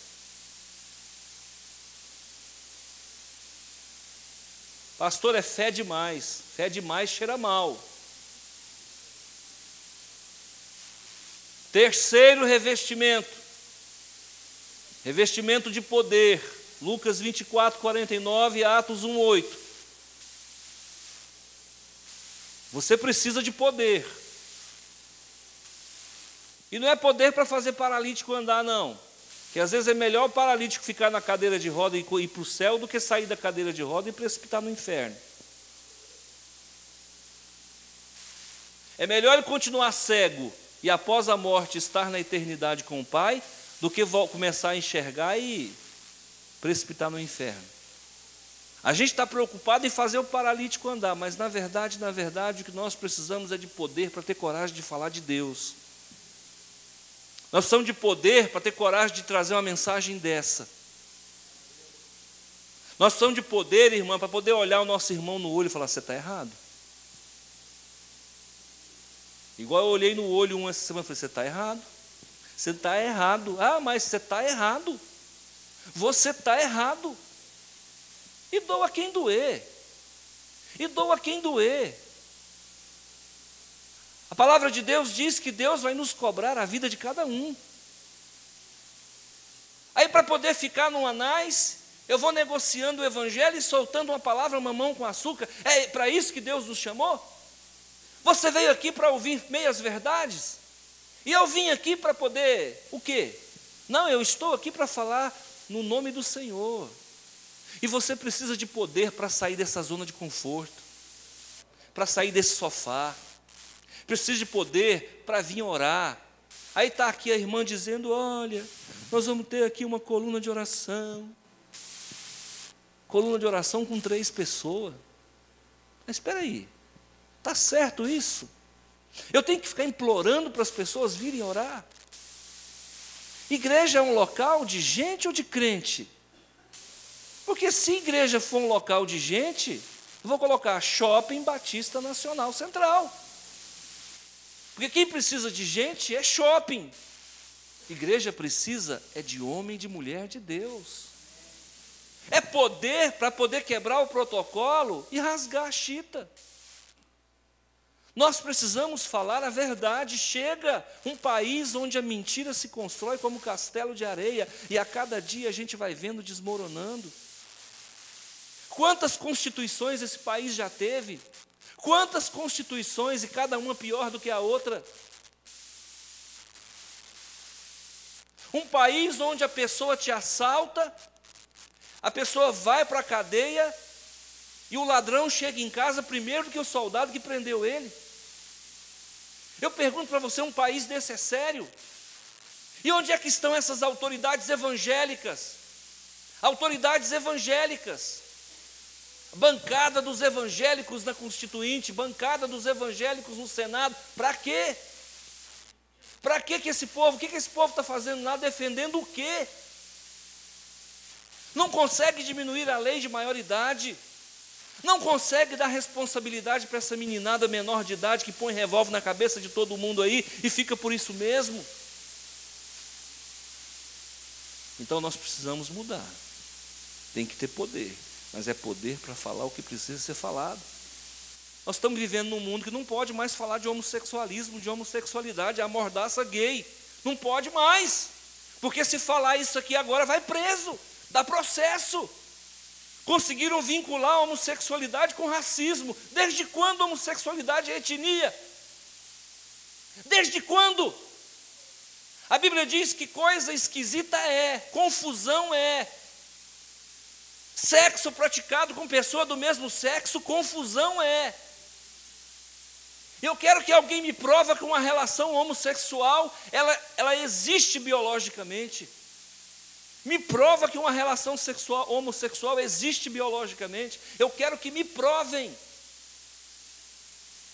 Pastor, é fé demais. Fé demais cheira mal. Terceiro revestimento. Revestimento de poder. Lucas 24, 49, Atos 1, 8. Você precisa de poder. E não é poder para fazer paralítico andar, não. Que às vezes é melhor o paralítico ficar na cadeira de roda e ir para o céu do que sair da cadeira de roda e precipitar no inferno. É melhor ele continuar cego e após a morte estar na eternidade com o Pai, do que começar a enxergar e precipitar no inferno. A gente está preocupado em fazer o paralítico andar, mas na verdade, o que nós precisamos é de poder para ter coragem de falar de Deus. Nós precisamos de poder para ter coragem de trazer uma mensagem dessa. Nós precisamos de poder, irmã, para poder olhar o nosso irmão no olho e falar: você está errado. Igual eu olhei no olho essa semana e falei: você está errado. Você está errado. Ah, mas você está errado. Você está errado. E doa quem doer. E doa quem doer. A palavra de Deus diz que Deus vai nos cobrar a vida de cada um. Aí, para poder ficar no anais, eu vou negociando o evangelho e soltando uma palavra mamão com açúcar. É para isso que Deus nos chamou? Você veio aqui para ouvir meias verdades? E eu vim aqui para poder, o quê? Não, eu estou aqui para falar no nome do Senhor. E você precisa de poder para sair dessa zona de conforto, para sair desse sofá. Precisa de poder para vir orar. Aí está aqui a irmã dizendo: olha, nós vamos ter aqui uma coluna de oração. Coluna de oração com 3 pessoas. Mas espera aí, está certo isso? Eu tenho que ficar implorando para as pessoas virem orar? Igreja é um local de gente ou de crente? Porque se igreja for um local de gente, eu vou colocar Shopping Batista Nacional Central. Porque quem precisa de gente é shopping. Igreja precisa é de homem e de mulher de Deus. É poder para poder quebrar o protocolo e rasgar a chita. Nós precisamos falar a verdade. Chega um país onde a mentira se constrói como castelo de areia e a cada dia a gente vai vendo desmoronando. Quantas constituições esse país já teve? Quantas constituições e cada uma pior do que a outra? Um país onde a pessoa te assalta, a pessoa vai para a cadeia e o ladrão chega em casa primeiro do que o soldado que prendeu ele. Eu pergunto para você, um país desse é sério? E onde é que estão essas autoridades evangélicas? Autoridades evangélicas. Bancada dos evangélicos na Constituinte, bancada dos evangélicos no Senado. Para quê? Para que esse povo, o que esse povo está fazendo lá? Defendendo o quê? Não consegue diminuir a lei de maioridade. Não consegue dar responsabilidade para essa meninada menor de idade que põe revólver na cabeça de todo mundo aí e fica por isso mesmo. Então nós precisamos mudar. Tem que ter poder. Mas é poder para falar o que precisa ser falado. Nós estamos vivendo num mundo que não pode mais falar de homossexualismo, de homossexualidade, a mordaça gay. Não pode mais. Porque se falar isso aqui agora vai preso, dá processo. Conseguiram vincular a homossexualidade com racismo. Desde quando a homossexualidade é etnia? Desde quando? A Bíblia diz que coisa esquisita é, confusão é. Sexo praticado com pessoa do mesmo sexo, confusão é. Eu quero que alguém me prove que uma relação homossexual, ela existe biologicamente. Me prova que uma relação homossexual existe biologicamente. Eu quero que me provem.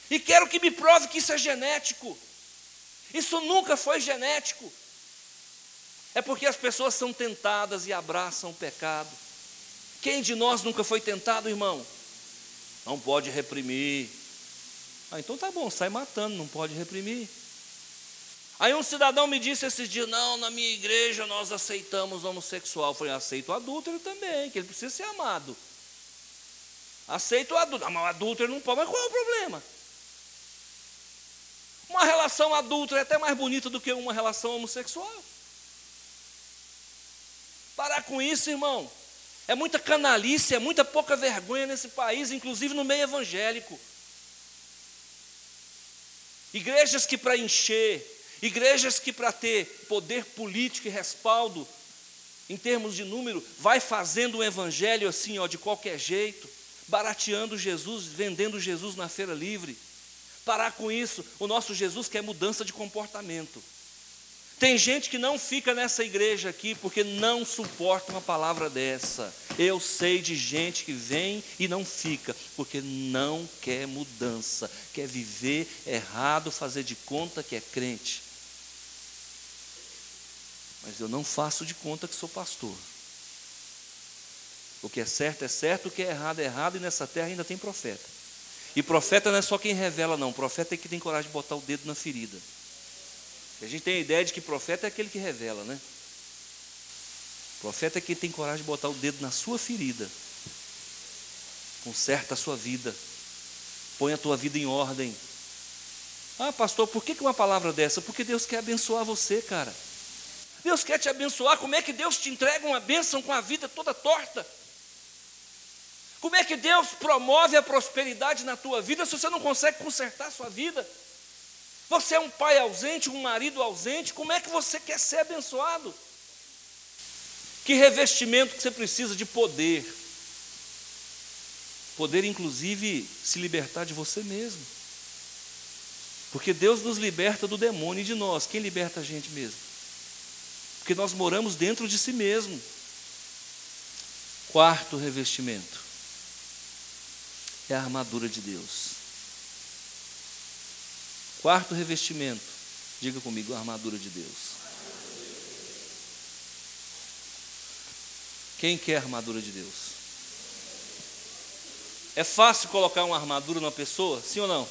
E quero que me prove que isso é genético. Isso nunca foi genético. É porque as pessoas são tentadas e abraçam o pecado. Quem de nós nunca foi tentado, irmão? Não pode reprimir. Ah, então tá bom, sai matando, não pode reprimir. Aí um cidadão me disse esses dias: não, na minha igreja nós aceitamos homossexual. Eu falei: aceito o adúltero também, que ele precisa ser amado. Aceito o adúltero. Mas o adúltero não pode. Mas qual é o problema? Uma relação adúltera é até mais bonita do que uma relação homossexual. Parar com isso, irmão. É muita canalice, é muita pouca vergonha nesse país, inclusive no meio evangélico. Igrejas que para encher, igrejas que para ter poder político e respaldo, em termos de número, vai fazendo o evangelho assim, ó, de qualquer jeito, barateando Jesus, vendendo Jesus na feira livre. Parar com isso. O nosso Jesus quer mudança de comportamento. Tem gente que não fica nessa igreja aqui porque não suporta uma palavra dessa. Eu sei de gente que vem e não fica porque não quer mudança, quer viver errado, fazer de conta que é crente. Mas eu não faço de conta que sou pastor. O que é certo, o que é errado, e nessa terra ainda tem profeta. E profeta não é só quem revela, não. Profeta é que tem coragem de botar o dedo na ferida. A gente tem a ideia de que profeta é aquele que revela, né? Profeta é quem tem coragem de botar o dedo na sua ferida. Conserta a sua vida. Põe a tua vida em ordem. Ah, pastor, por que uma palavra dessa? Porque Deus quer abençoar você, cara. Deus quer te abençoar. Como é que Deus te entrega uma bênção com a vida toda torta? Como é que Deus promove a prosperidade na tua vida se você não consegue consertar a sua vida? Você é um pai ausente, um marido ausente, como é que você quer ser abençoado? Que revestimento que você precisa de poder? Poder, inclusive, se libertar de você mesmo. Porque Deus nos liberta do demônio e de nós. Quem liberta a gente mesmo? Porque nós moramos dentro de si mesmo. Quarto revestimento é a armadura de Deus. Quarto revestimento, diga comigo, a armadura de Deus. Quem quer a armadura de Deus? É fácil colocar uma armadura numa pessoa, sim ou não?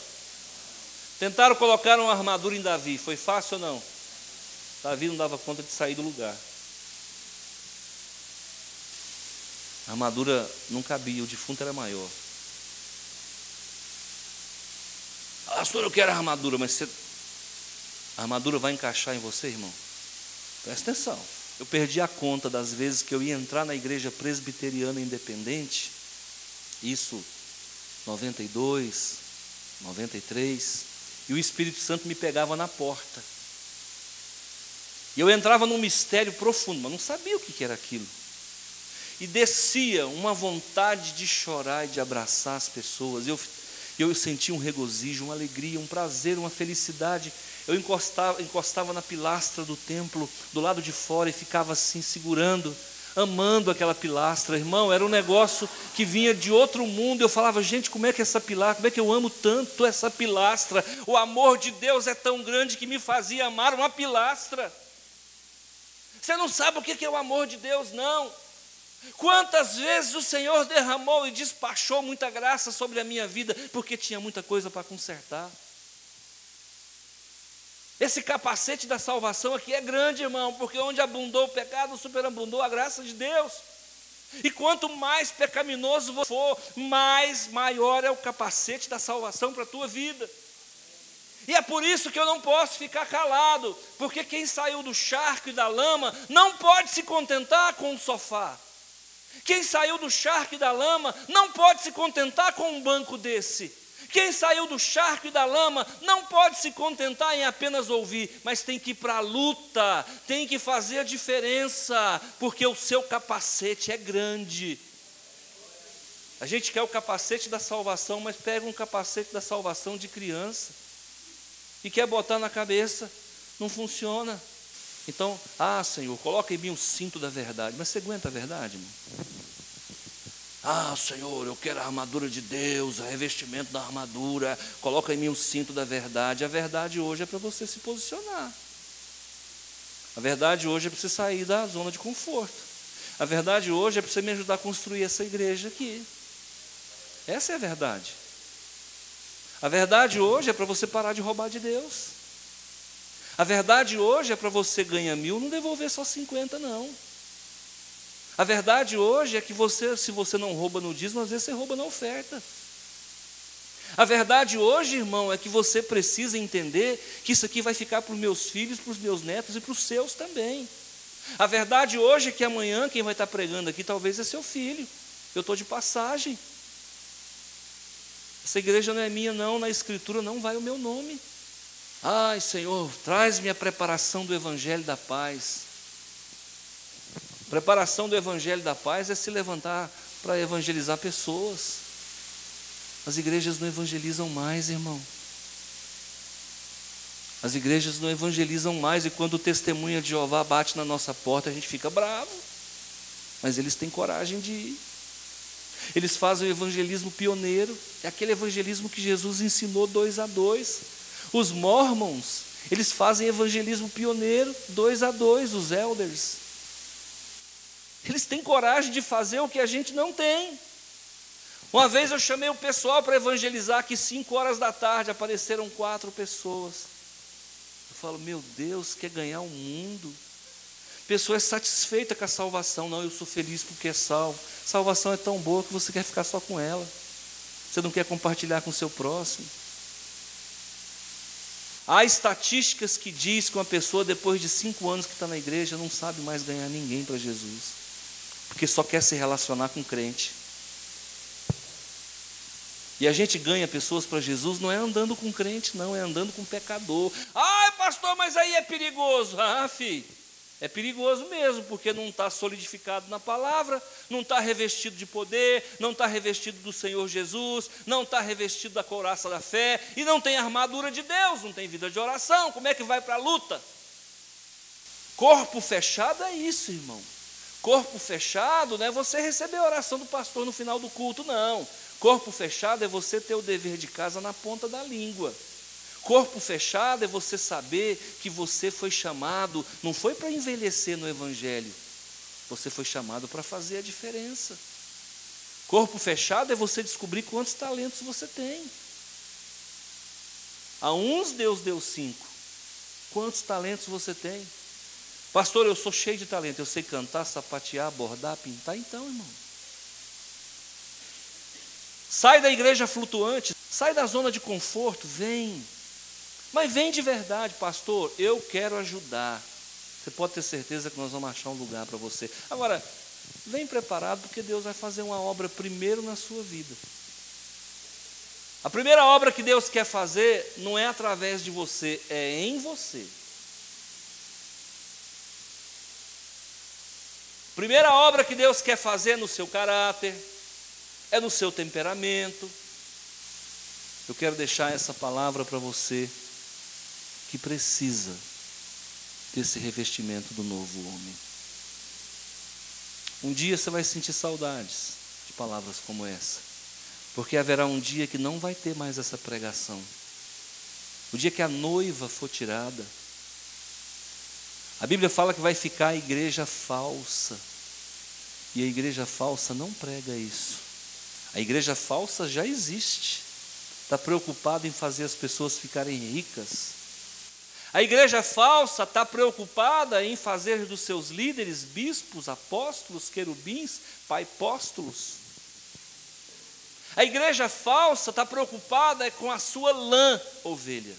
Tentaram colocar uma armadura em Davi, foi fácil ou não? Davi não dava conta de sair do lugar. A armadura não cabia, o defunto era maior. Pastor, eu quero a armadura, mas a armadura vai encaixar em você, irmão? Presta atenção. Eu perdi a conta das vezes que eu ia entrar na igreja presbiteriana independente, isso 92, 93, e o Espírito Santo me pegava na porta. E eu entrava num mistério profundo, mas não sabia o que era aquilo. E descia uma vontade de chorar e de abraçar as pessoas. Eu sentia um regozijo, uma alegria, um prazer, uma felicidade. Eu encostava na pilastra do templo, do lado de fora, e ficava assim, segurando, amando aquela pilastra. Irmão, era um negócio que vinha de outro mundo. Eu falava, gente, como é que essa pilastra, como é que eu amo tanto essa pilastra? O amor de Deus é tão grande que me fazia amar uma pilastra. Você não sabe o que é o amor de Deus, não. Quantas vezes o Senhor derramou e despachou muita graça sobre a minha vida, porque tinha muita coisa para consertar. Esse capacete da salvação aqui é grande, irmão, porque onde abundou o pecado, superabundou a graça de Deus. E quanto mais pecaminoso você for, maior é o capacete da salvação para a tua vida. E é por isso que eu não posso ficar calado, porque quem saiu do charco e da lama não pode se contentar com um sofá. Quem saiu do charco e da lama não pode se contentar com um banco desse. Quem saiu do charco e da lama não pode se contentar em apenas ouvir, mas tem que ir para a luta, tem que fazer a diferença, porque o seu capacete é grande. A gente quer o capacete da salvação, mas pega um capacete da salvação de criança e quer botar na cabeça, não funciona. Então, Senhor, coloca em mim o cinto da verdade. Mas você aguenta a verdade, irmão? Senhor, eu quero a armadura de Deus, o revestimento da armadura. Coloca em mim o cinto da verdade. A verdade hoje é para você se posicionar. A verdade hoje é para você sair da zona de conforto. A verdade hoje é para você me ajudar a construir essa igreja aqui. Essa é a verdade. A verdade hoje é para você parar de roubar de Deus. A verdade hoje é para você ganhar 1.000, não devolver só 50, não. A verdade hoje é que se você não rouba no dízimo, às vezes você rouba na oferta. A verdade hoje, irmão, é que você precisa entender que isso aqui vai ficar para os meus filhos, para os meus netos e para os seus também. A verdade hoje é que amanhã quem vai estar pregando aqui talvez é seu filho. Eu estou de passagem. Essa igreja não é minha, não. Na escritura não vai o meu nome. Senhor, traz-me a preparação do evangelho da paz. Preparação do evangelho da paz é se levantar para evangelizar pessoas. As igrejas não evangelizam mais, irmão. As igrejas não evangelizam mais, e quando o testemunha de Jeová bate na nossa porta, a gente fica bravo. Mas eles têm coragem de ir. Eles fazem o evangelismo pioneiro, é aquele evangelismo que Jesus ensinou 2 a 2. Os mormons, eles fazem evangelismo pioneiro 2 a 2, os elders. Eles têm coragem de fazer o que a gente não tem. Uma vez eu chamei o pessoal para evangelizar, que 5 horas da tarde apareceram 4 pessoas. Eu falo, meu Deus, quer ganhar o mundo? Pessoa é satisfeita com a salvação. Não, eu sou feliz porque é salvo. Salvação é tão boa que você quer ficar só com ela. Você não quer compartilhar com o seu próximo. Há estatísticas que diz que uma pessoa, depois de 5 anos que está na igreja, não sabe mais ganhar ninguém para Jesus, porque só quer se relacionar com crente. E a gente ganha pessoas para Jesus não é andando com crente, não, é andando com pecador. Ah, pastor, mas aí é perigoso. Ah, filho, é perigoso mesmo, porque não está solidificado na palavra, não está revestido de poder, não está revestido do Senhor Jesus, não está revestido da couraça da fé, e não tem armadura de Deus, não tem vida de oração. Como é que vai para a luta? Corpo fechado é isso, irmão. Corpo fechado não é você receber a oração do pastor no final do culto, não. Corpo fechado é você ter o dever de casa na ponta da língua. Corpo fechado é você saber que você foi chamado, não foi para envelhecer no evangelho, você foi chamado para fazer a diferença. Corpo fechado é você descobrir quantos talentos você tem. A uns Deus deu 5. Quantos talentos você tem? Pastor, eu sou cheio de talento, eu sei cantar, sapatear, bordar, pintar. Então, irmão, sai da igreja flutuante, sai da zona de conforto, vem. Mas vem de verdade, pastor, eu quero ajudar. Você pode ter certeza que nós vamos achar um lugar para você. Agora, vem preparado, porque Deus vai fazer uma obra primeiro na sua vida. A primeira obra que Deus quer fazer não é através de você, é em você. Primeira obra que Deus quer fazer é no seu caráter, é no seu temperamento. Eu quero deixar essa palavra para você que precisa desse revestimento do novo homem. Um dia você vai sentir saudades de palavras como essa, porque haverá um dia que não vai ter mais essa pregação. O dia que a noiva for tirada, a Bíblia fala que vai ficar a igreja falsa, e a igreja falsa não prega isso. A igreja falsa já existe, está preocupada em fazer as pessoas ficarem ricas. A igreja falsa está preocupada em fazer dos seus líderes bispos, apóstolos, querubins, paipóstolos. A igreja falsa está preocupada com a sua lã, ovelha.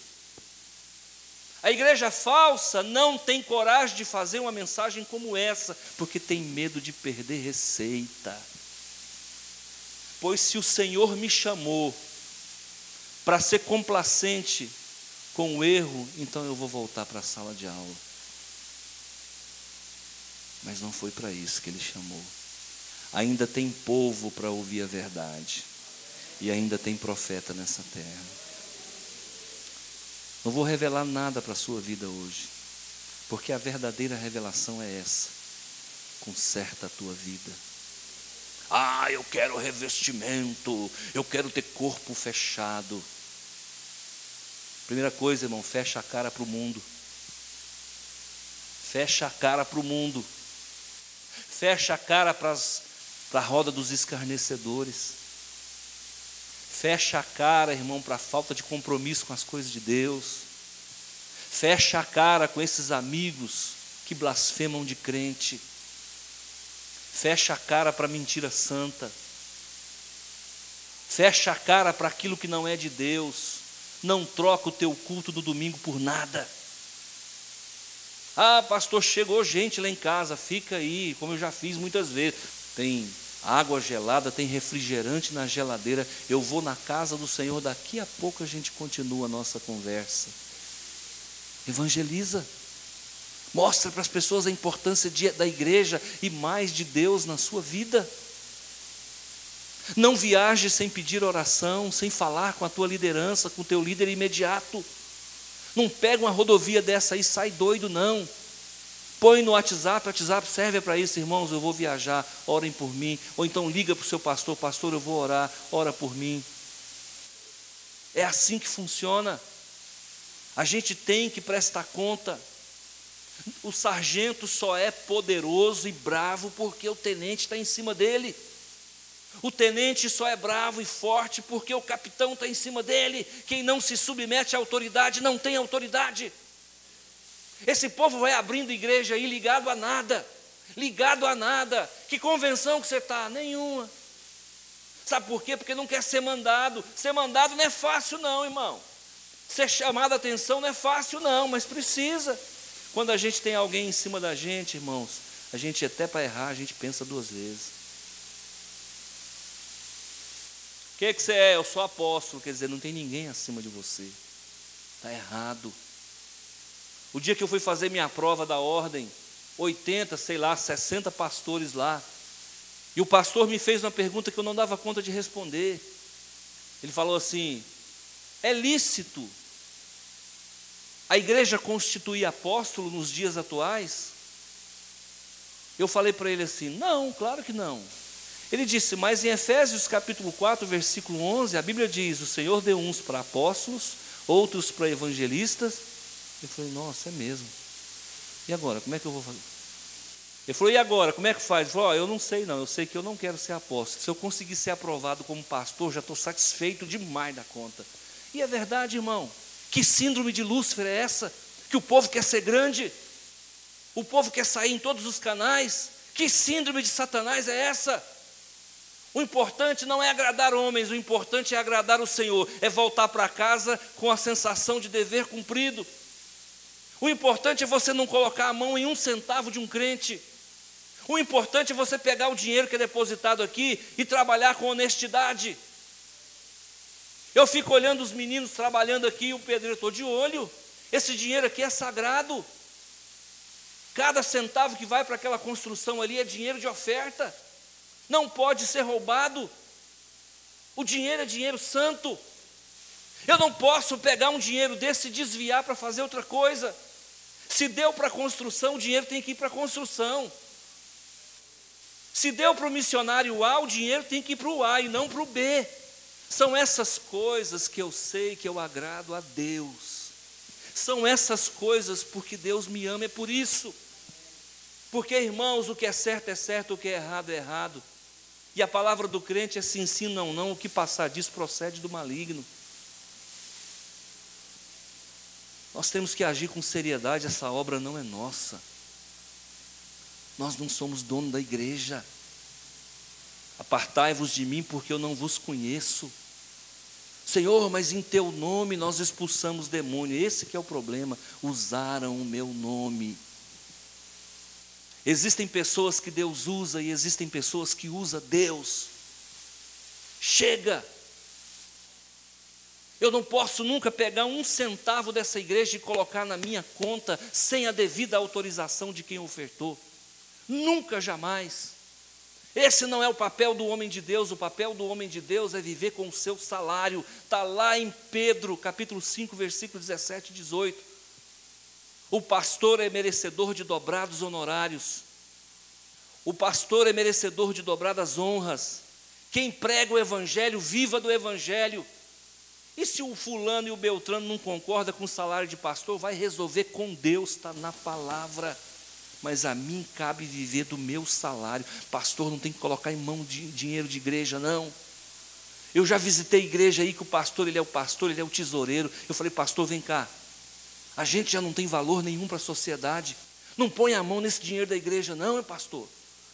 A igreja falsa não tem coragem de fazer uma mensagem como essa, porque tem medo de perder receita. Pois se o Senhor me chamou para ser complacente com o erro, então eu vou voltar para a sala de aula. Mas não foi para isso que Ele chamou. Ainda tem povo para ouvir a verdade, e ainda tem profeta nessa terra. Não vou revelar nada para a sua vida hoje, porque a verdadeira revelação é essa: conserta a tua vida. Ah, eu quero revestimento, eu quero ter corpo fechado. Primeira coisa, irmão, fecha a cara para o mundo. Fecha a cara para o mundo. Fecha a cara para a roda dos escarnecedores. Fecha a cara, irmão, para a falta de compromisso com as coisas de Deus. Fecha a cara com esses amigos que blasfemam de crente. Fecha a cara para a mentira santa. Fecha a cara para aquilo que não é de Deus. Não troca o teu culto do domingo por nada. Ah, pastor, chegou gente lá em casa, fica aí, como eu já fiz muitas vezes. Tem água gelada, tem refrigerante na geladeira. Eu vou na casa do Senhor, daqui a pouco a gente continua a nossa conversa. Evangeliza. Mostra para as pessoas a importância da igreja e mais de Deus na sua vida. Não viaje sem pedir oração, sem falar com a tua liderança, com o teu líder imediato. Não pega uma rodovia dessa aí, sai doido não. Põe no WhatsApp, o WhatsApp serve para isso, irmãos, eu vou viajar, orem por mim. Ou então liga para o seu pastor, pastor, eu vou orar, ora por mim. É assim que funciona. A gente tem que prestar conta. O sargento só é poderoso e bravo porque o tenente está em cima dele. O tenente só é bravo e forte porque o capitão está em cima dele. Quem não se submete à autoridade não tem autoridade. Esse povo vai abrindo igreja aí ligado a nada. Ligado a nada. Que convenção que você está? Nenhuma. Sabe por quê? Porque não quer ser mandado. Ser mandado não é fácil não, irmão. Ser chamado a atenção não é fácil não, mas precisa. Quando a gente tem alguém em cima da gente, irmãos, a gente até para errar, a gente pensa duas vezes. O que você é? Eu sou apóstolo, quer dizer, não tem ninguém acima de você. Está errado. O dia que eu fui fazer minha prova da ordem, 80, sei lá, 60 pastores lá, e o pastor me fez uma pergunta que eu não dava conta de responder. Ele falou assim: é lícito a igreja constituir apóstolo nos dias atuais? Eu falei para ele assim: não, claro que não. Ele disse: mas em Efésios capítulo 4, versículo 11, a Bíblia diz: o Senhor deu uns para apóstolos, outros para evangelistas. Eu falei: nossa, é mesmo. E agora, como é que eu vou fazer? Ele falou: e agora, como é que faz? Ele falou: eu não sei não, eu sei que eu não quero ser apóstolo. Se eu conseguir ser aprovado como pastor, já estou satisfeito demais da conta. E é verdade, irmão. Que síndrome de Lúcifer é essa? Que o povo quer ser grande? O povo quer sair em todos os canais? Que síndrome de Satanás é essa? O importante não é agradar homens, o importante é agradar o Senhor, é voltar para casa com a sensação de dever cumprido. O importante é você não colocar a mão em um centavo de um crente. O importante é você pegar o dinheiro que é depositado aqui e trabalhar com honestidade. Eu fico olhando os meninos trabalhando aqui, o pedreiro, estou de olho. Esse dinheiro aqui é sagrado. Cada centavo que vai para aquela construção ali é dinheiro de oferta. Não pode ser roubado. O dinheiro é dinheiro santo. Eu não posso pegar um dinheiro desse e desviar para fazer outra coisa. Se deu para a construção, o dinheiro tem que ir para a construção. Se deu para o missionário A, o dinheiro tem que ir para o A e não para o B. São essas coisas que eu sei que eu agrado a Deus. São essas coisas porque Deus me ama, é por isso. Porque, irmãos, o que é certo, o que é errado. E a palavra do crente é sim, sim, não, não. O que passar disso procede do maligno. Nós temos que agir com seriedade, essa obra não é nossa. Nós não somos dono da igreja. Apartai-vos de mim, porque eu não vos conheço. Senhor, mas em teu nome nós expulsamos demônio. Esse que é o problema, usaram o meu nome. Existem pessoas que Deus usa e existem pessoas que usam Deus. Chega! Eu não posso nunca pegar um centavo dessa igreja e colocar na minha conta sem a devida autorização de quem ofertou. Nunca, jamais. Esse não é o papel do homem de Deus. O papel do homem de Deus é viver com o seu salário. Está lá em Pedro, capítulo 5, versículo 17 e 18. O pastor é merecedor de dobrados honorários. O pastor é merecedor de dobradas honras. Quem prega o evangelho, viva do evangelho. E se o fulano e o beltrano não concordam com o salário de pastor, vai resolver com Deus, está na palavra. Mas a mim cabe viver do meu salário. Pastor não tem que colocar em mão de dinheiro de igreja, não. Eu já visitei igreja aí que o pastor, ele é o pastor, ele é o tesoureiro. Eu falei: pastor, vem cá. A gente já não tem valor nenhum para a sociedade. Não põe a mão nesse dinheiro da igreja, não, pastor.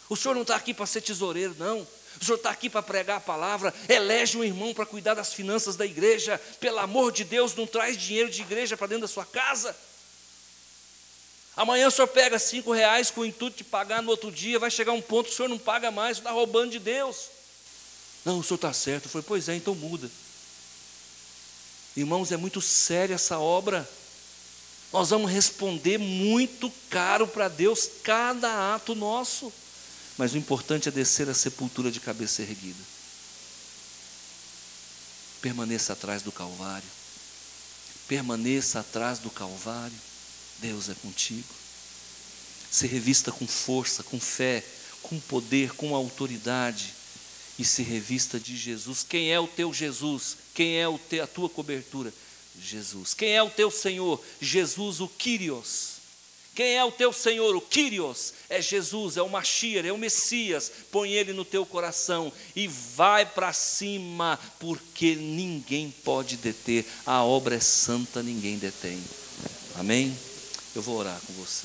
O senhor não está aqui para ser tesoureiro, não. O senhor está aqui para pregar a palavra. Elege um irmão para cuidar das finanças da igreja. Pelo amor de Deus, não traz dinheiro de igreja para dentro da sua casa. Amanhã o senhor pega R$5 com o intuito de pagar no outro dia. Vai chegar um ponto que o senhor não paga mais, está roubando de Deus. Não, o senhor está certo. Eu falei: pois é, então muda. Irmãos, é muito séria essa obra. Nós vamos responder muito caro para Deus cada ato nosso. Mas o importante é descer a sepultura de cabeça erguida. Permaneça atrás do Calvário. Permaneça atrás do Calvário. Deus é contigo. Se revista com força, com fé, com poder, com autoridade. E se revista de Jesus. Quem é o teu Jesus? Quem é a tua cobertura? Jesus. Quem é o teu Senhor? Jesus, o Kyrios. Quem é o teu Senhor? O Kyrios é Jesus, é o Mashiach, é o Messias. Põe ele no teu coração e vai para cima, porque ninguém pode deter. A obra é santa, ninguém detém. Amém? Eu vou orar com você.